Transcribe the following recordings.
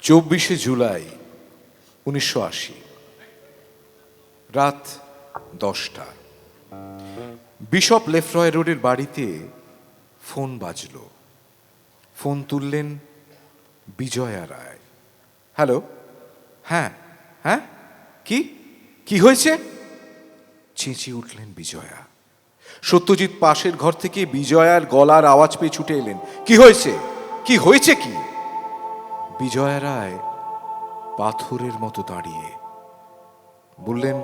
24শে জুলাই 1980 রাত 10টা। বিশপ লেফরয় রোডের বাড়িতে ফোন বাজলো। ফোন তুললেন বিজয়া রায়। হ্যালো, হ্যাঁ হ্যাঁ, কি কি হয়েছে? চেঁচিয়ে উঠলেন বিজয়া। সত্যজিৎ পাশের ঘর থেকে বিজয়ার গলার আওয়াজ পেয়ে ছুটে এলেন। কি হয়েছে, কি হয়েছে কি? বিজয়া রায় পাথরের মতো দাঁড়িয়ে বললেন,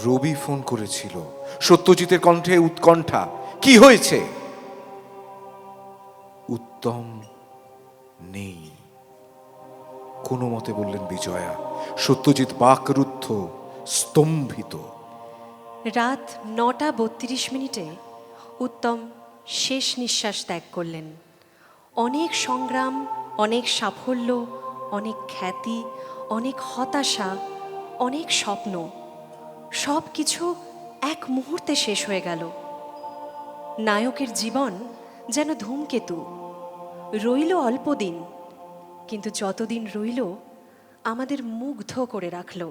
রবি ফোন করেছিল। সত্যজিতের কণ্ঠে উৎকণ্ঠা। কি হয়েছে? উত্তম নেই, কোনো মতে বললেন বিজয়া। সত্যজিৎ বাকরুদ্ধ, স্তম্ভিত। রাত 9:32 উত্তম শেষ নিঃশ্বাস ত্যাগ করলেন। অনেক সংগ্রাম, অনেক সাফল্য, অনেক খ্যাতি, অনেক হতাশা, অনেক স্বপ্ন, সব কিছু এক মুহূর্তে শেষ হয়ে গেল। নায়কের জীবন যেন ধূমকেতু, রইল অল্প দিন, কিন্তু যতদিন রইল আমাদের মুগ্ধ করে রাখল।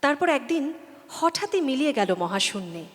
তারপর একদিন হঠাৎই মিলিয়ে গেল মহাশূন্যে।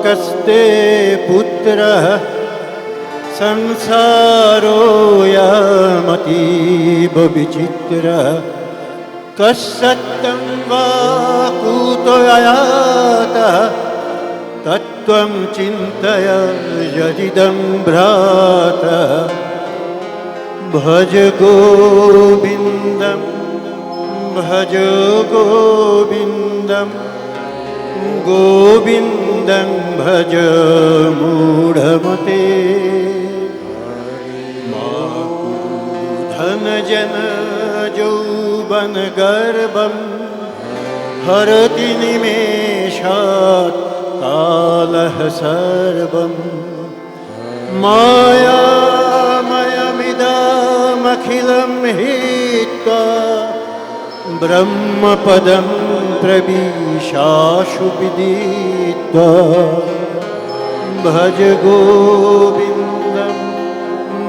कस्ते पुत्रः संसारोऽयमतीव विचित्रः कस्सत्यं वा कुतोऽयातः तत्त्वं चिन्तय यदिदं भ्रातः भज गोविन्दं भज गोविन्दम् गोविन्दं भज मूढमते धनजन यौवन गर्भं हरति निमेषात् कालः सर्वं मायामयमिदमखिलं हित्वा ब्रह्मपदं प्रविशाशु विदित्वा भज गोविन्दं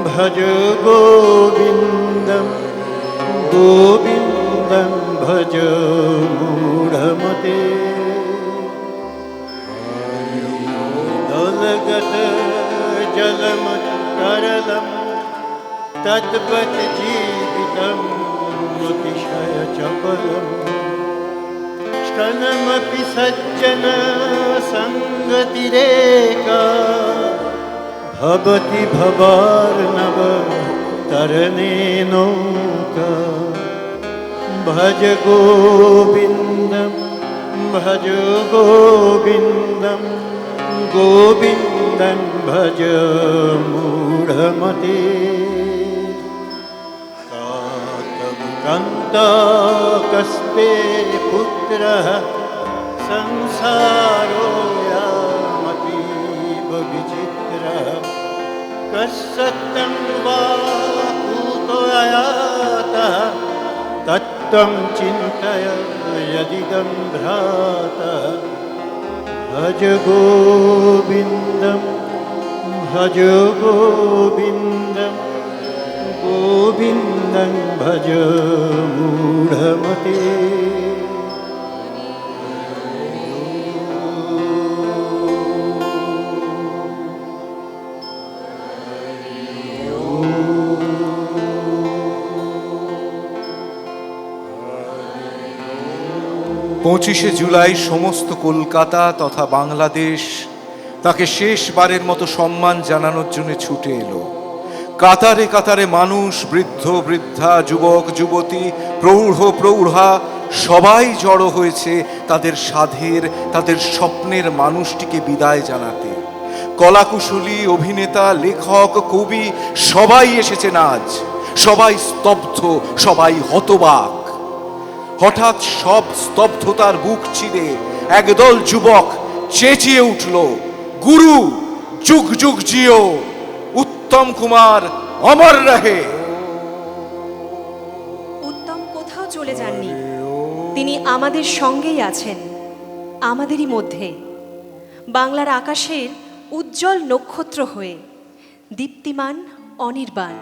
भज गोविन्दं गोविन्दं भज मूढमते दलगत जलमतरलं तद्वत् जीवितम् अतिशय चपलम् क्षणमपि सज्जन संगतिरेका भवति भवार्णव तरणे नौका भज गोविन्दं भज गोविन्दं गोविन्दं भज मूढमते कस्ते पुत्रः संसारोऽयमतीव विचित्रः कस्सत्यं वा कुतोऽयातः तत्त्वं चिन्तय यदिदं भ्रातः भज गोविन्दं भज गोविन्दं गोविन्दं भज मूढमते পঁচিশে জুলাই সমস্ত কলকাতা তথা বাংলাদেশ তাকে শেষবারের মতো সম্মান জানানোর জন্য ছুটে এলো। কাতারে কাতারে মানুষ, বৃদ্ধ বৃদ্ধা, যুবক যুবতী, প্রৌঢ় প্রৌঢ়া সবাই জড়ো হয়েছে তাদের সাধের, তাদের স্বপ্নের মানুষটিকে বিদায় জানাতে। কলাকুশলী, অভিনেতা, লেখক, কবি সবাই এসেছেন আজ। সবাই স্তব্ধ, সবাই হতবাক। হঠাৎ সব স্তব্ধতার বুক চিরে একদল যুবক চেঁচিয়ে উঠল, গুরু যুগ যুগ জিও, উত্তম কুমার অমর রহে। উত্তম কোথাও চলে যাননি, তিনি আমাদের সঙ্গেই আছেন, আমাদেরই মধ্যে, বাংলার আকাশের উজ্জ্বল নক্ষত্র হয়ে, দীপ্তিমান, অনির্বাণ।